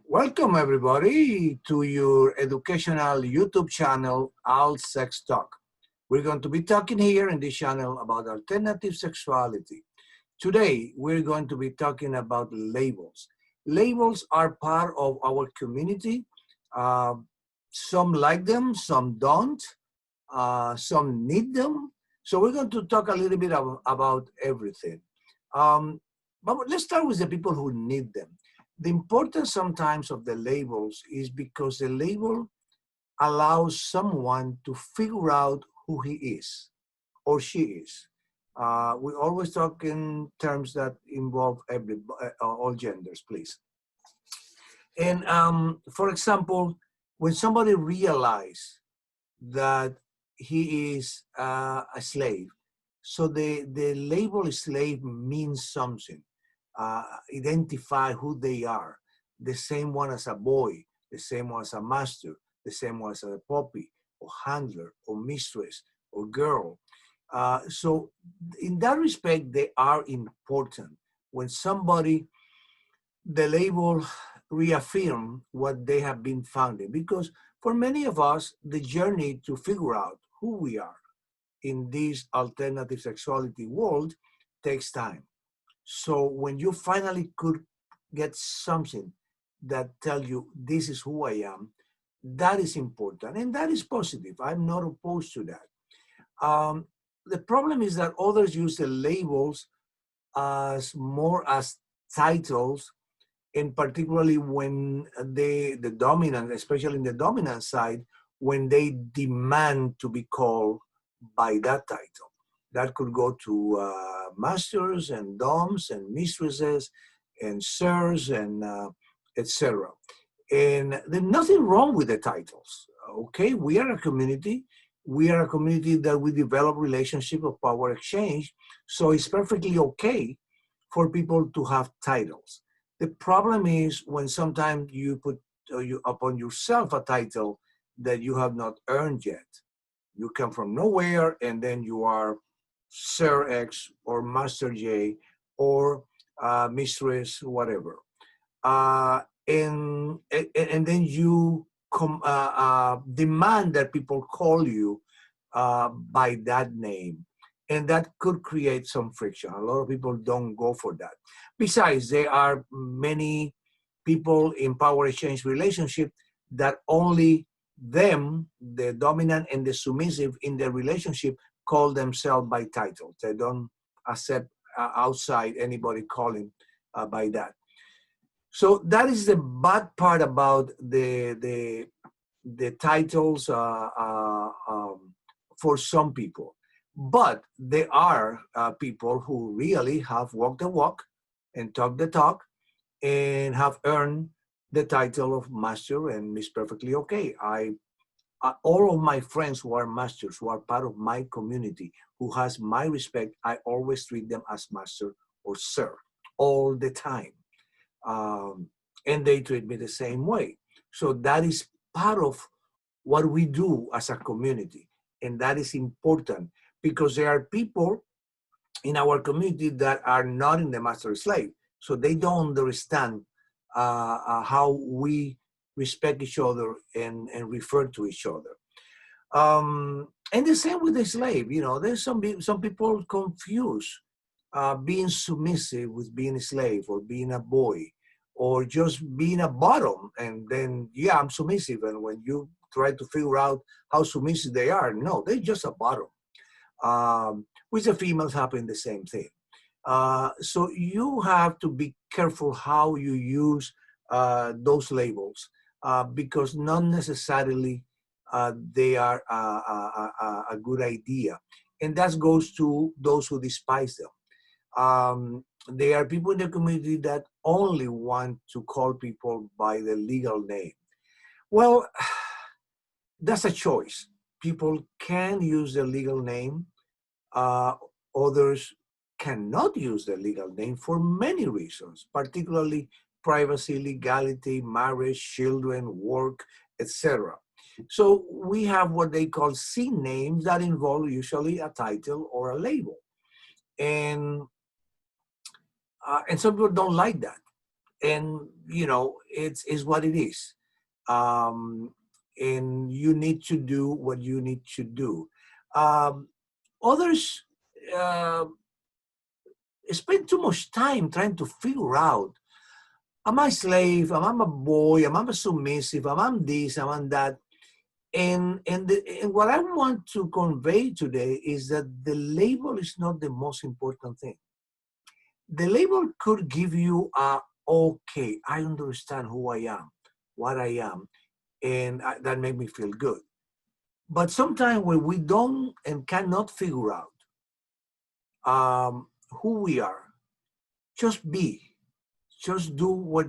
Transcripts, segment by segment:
Welcome everybody to your educational YouTube channel, All Sex Talk. We're going to be talking here in this channel about alternative sexuality. Today, we're going to be talking about labels. Labels are part of our community. Uh, some like them, some don't, some need them. So we're going to talk a little bit about everything. Um, but let's start with the people who need them. The importance sometimes of the labels is because the label allows someone to figure out who he is or she is. We always talk in terms that involve all genders, please. And for example, when somebody realizes that he is a slave, so the label slave means something. Identify who they are. The same one as a boy, the same one as a master, the same one as a puppy, or handler, or mistress, or girl. So in that respect, they are important. When somebody, the label reaffirm what they have been founding, because for many of us, the journey to figure out who we are in this alternative sexuality world takes time. So when you finally could get something that tell you this is who I am, that is important and that is positive. I'm not opposed to that. The problem is that others use the labels as more as titles, and particularly when the dominant, especially in the dominant side, when they demand to be called by that title. That could go to masters and doms and mistresses and sirs and etc. And there's nothing wrong with the titles. Okay, we are a community. We are a community that we develop relationship of power exchange. So it's perfectly okay for people to have titles. The problem is when sometimes you put you upon yourself a title that you have not earned yet. You come from nowhere and then you are Sir X or Master J or Mistress, whatever. And then you demand that people call you by that name. And that could create some friction. A lot of people don't go for that. Besides, there are many people in power exchange relationship that only them, the dominant and the submissive in the relationship, call themselves by title. They don't accept outside anybody calling by that. So that is the bad part about the titles for some people. But there are people who really have walked the walk and talked the talk and have earned the title of master, and Miss Perfectly Okay. All of my friends who are masters, who are part of my community, who has my respect, I always treat them as master or sir all the time. And they treat me the same way. So that is part of what we do as a community. And that is important because there are people in our community that are not in the master slave. So they don't understand how we respect each other and refer to each other. And the same with the slave. You know, there's some people confuse being submissive with being a slave or being a boy or just being a bottom. And then, yeah, I'm submissive. And when you try to figure out how submissive they are, no, they're just a bottom. With the females happen the same thing. So you have to be careful how you use those labels because not necessarily they are a good idea. And that goes to those who despise them. There are people in the community that only want to call people by the legal name. Well, that's a choice. People can use the legal name. Others cannot use the legal name for many reasons, particularly privacy, legality, marriage, children, work, etc. So we have what they call C names that involve usually a title or a label. And some people don't like that. And you know, it's what it is. um, and you need to do what you need to do. um, Others uh, spend too much time trying to figure out, am I a slave, am I a boy, am I a submissive, am I this, am I that. And what I want to convey today is that the label is not the most important thing. The label could give you a, okay, I understand who I am, what I am, and that made me feel good. But sometimes when we don't and cannot figure out who we are, just be, just do what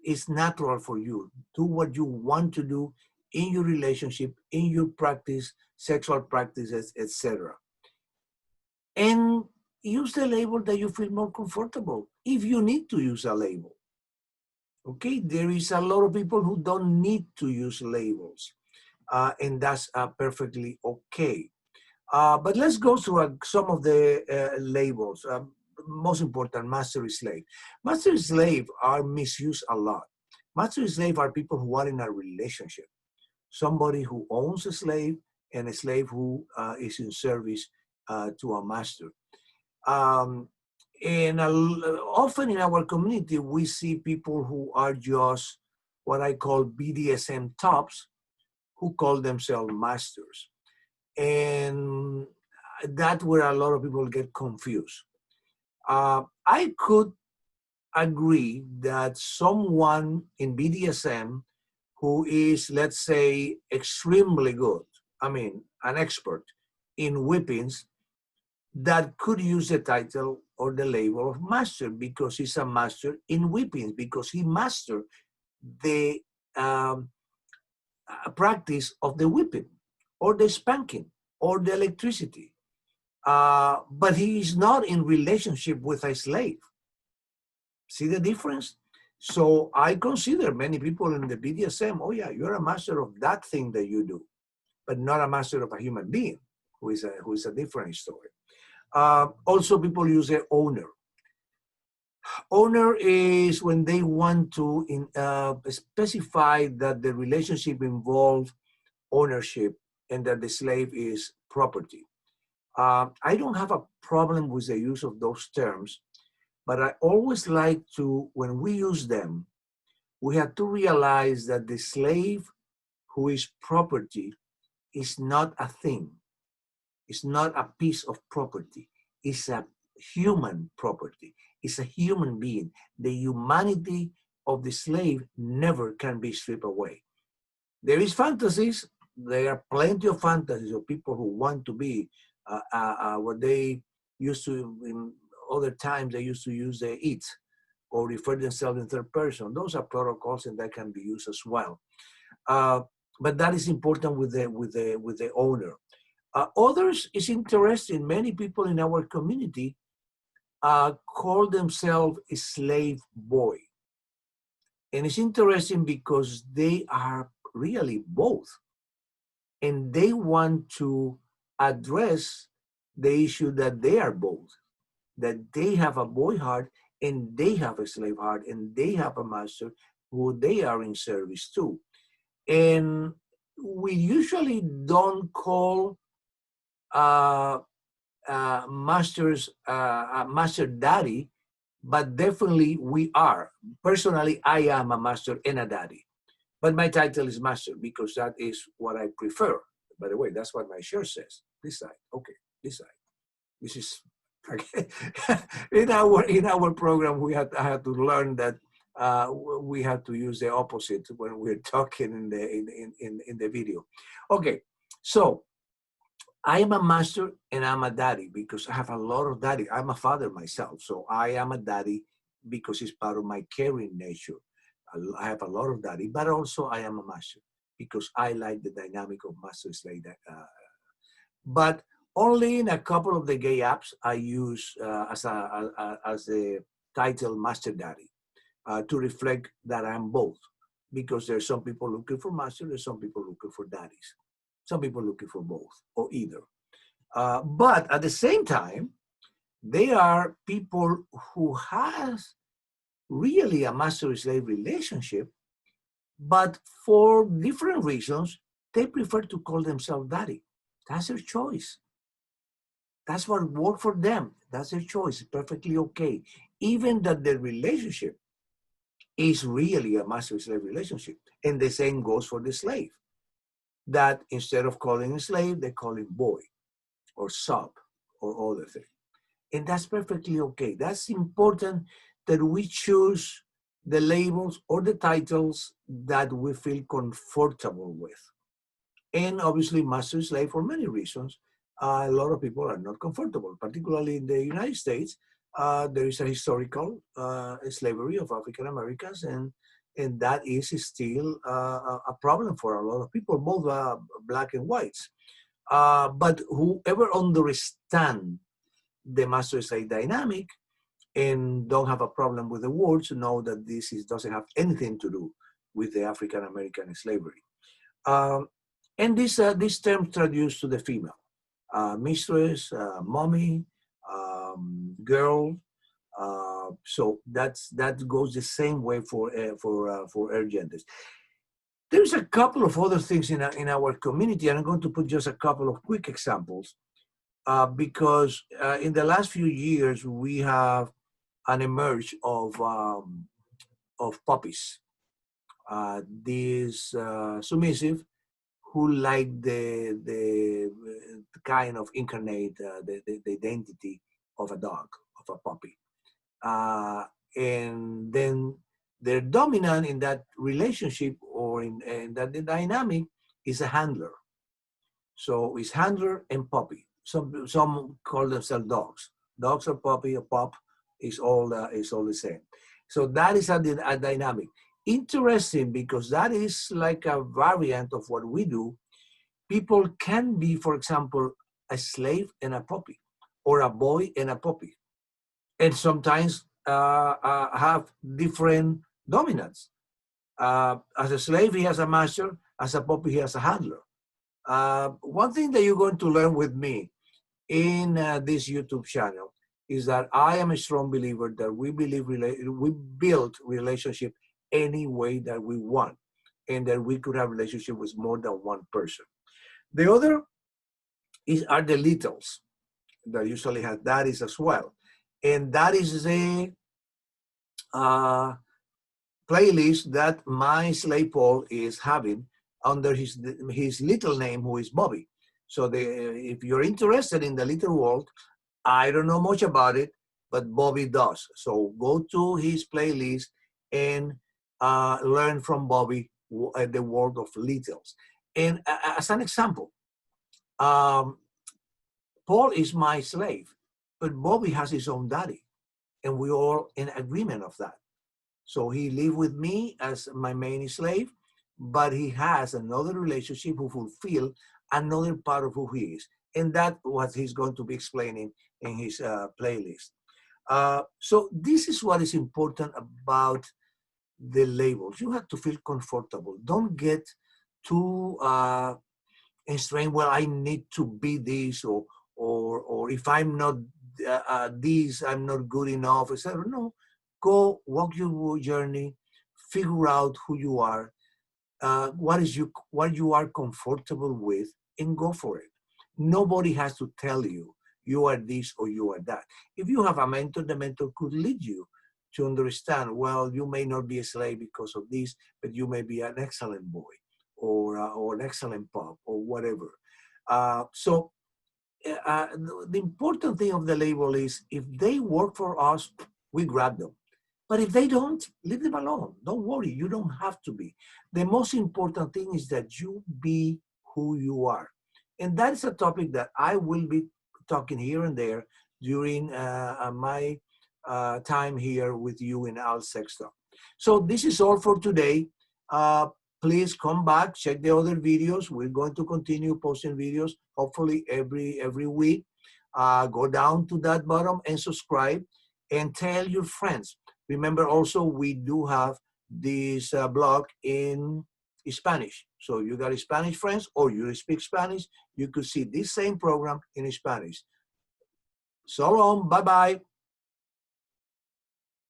is natural for you. Do what you want to do in your relationship, in your practice, sexual practices, etc. And use the label that you feel more comfortable. If you need to use a label, okay, there is a lot of people who don't need to use labels, and that's perfectly okay. But let's go through some of the labels. Most important, master and slave. Master and slave are misused a lot. Master and slave are people who are in a relationship. Somebody who owns a slave and a slave who is in service to a master. Um, and often in our community, we see people who are just what I call BDSM tops, who call themselves masters. And that's where a lot of people get confused. I could agree that someone in BDSM who is, let's say, extremely good, I mean, an expert in whippings, that could use the title or the label of master because he's a master in whippings, because he mastered the um, practice of the whipping or the spanking or the electricity. But he is not in relationship with a slave. See the difference? So I consider many people in the BDSM, oh yeah, you're a master of that thing that you do, but not a master of a human being, who is a different story. Also, people use the owner. Owner is when they want to specify that the relationship involves ownership and that the slave is property. I don't have a problem with the use of those terms, but I always like to, when we use them, we have to realize that the slave who is property is not a thing. It's not a piece of property. It's a human property. It's a human being. The humanity of the slave never can be stripped away. There is fantasies. There are plenty of fantasies of people who want to be what they used to, in other times, they used to use the it or refer themselves in third person. Those are protocols and that can be used as well. Uh, but that is important with the owner. Others is interesting. Many people in our community call themselves a slave boy. And it's interesting because they are really both. And they want to address the issue that they are both, that they have a boy heart and they have a slave heart and they have a master who they are in service to. And we usually don't call uh, master daddy, but definitely we are. Personally, I am a master and a daddy, but my title is master because that is what I prefer. By the way, that's what my shirt says. This side, okay, this side. This is okay. In our program, I had to learn that we have to use the opposite when we're talking in the video. Okay, so I am a master and I'm a daddy because I have a lot of daddy. I'm a father myself, so I am a daddy because it's part of my caring nature. I have a lot of daddy, but also I am a master because I like the dynamic of master slave. But only in a couple of the gay apps I use as a title master daddy to reflect that I'm both. Because there's some people looking for master, there's some people looking for daddies, some people looking for both or either. But at the same time, they are people who has really a master-slave relationship, but for different reasons, they prefer to call themselves daddy. That's their choice. That's what worked for them. That's their choice. It's perfectly okay. Even that the relationship is really a master-slave relationship. And the same goes for the slave. That instead of calling him slave, they call him boy or sub or other thing. And that's perfectly okay. That's important that we choose the labels or the titles that we feel comfortable with. And obviously, master slave, for many reasons, a lot of people are not comfortable, particularly in the United States. There is a historical slavery of African Americans, and that is still a problem for a lot of people, both black and whites. But whoever understand the master slave dynamic and don't have a problem with the words know that doesn't have anything to do with the African American slavery. Um, and this term traduced to the female, mistress, mommy, girl. So that goes the same way for air genders. There's a couple of other things in our community, and I'm going to put just a couple of quick examples because in the last few years we have an emerge of puppies. These submissive who like the kind of incarnate the identity of a dog, of a puppy. And then their dominant in that relationship or in that the dynamic is a handler. So it's handler and puppy. Some call themselves dogs. Dogs or puppy or pup is all the same. So that is a dynamic. Interesting because that is like a variant of what we do. People can be, for example, a slave and a puppy, or a boy and a puppy, and sometimes have different dominance. As a slave, he has a master. As a puppy, he has a handler. One thing that you're going to learn with me in this YouTube channel is that I am a strong believer that we build relationship any way that we want, and that we could have relationship with more than one person. The other are the littles that usually have daddies as well, and that is a uh, playlist that my slave Paul is having under his little name, who is Bobby. So if you're interested in the little world, I don't know much about it, but Bobby does. So go to his playlist and learn from Bobby the world of littles. And as an example, um, Paul is my slave, but Bobby has his own daddy, and we're all in agreement of that. So he lived with me as my main slave, but he has another relationship who fulfill another part of who he is. And that's what he's going to be explaining in his playlist. So this is what is important about the labels. You have to feel comfortable. Don't get too constrained. Well, I need to be this, or if I'm not this, I'm not good enough, etc. No, go walk your journey, figure out who you are, what you are comfortable with, and go for it. Nobody has to tell you you are this or you are that. If you have a mentor, the mentor could lead you to understand, well, you may not be a slave because of this, but you may be an excellent boy or an excellent pup or whatever. So the important thing of the label is if they work for us, we grab them. But if they don't, leave them alone. Don't worry, you don't have to be. The most important thing is that you be who you are. And that is a topic that I will be talking here and there during my time here with you in Leathersex. So this is all for today. Please come back, check the other videos. We're going to continue posting videos, hopefully every week. Go down to that bottom and subscribe and tell your friends. Remember also, we do have this blog in Spanish. So you got Spanish friends or you speak Spanish, you could see this same program in Spanish. So long, bye-bye.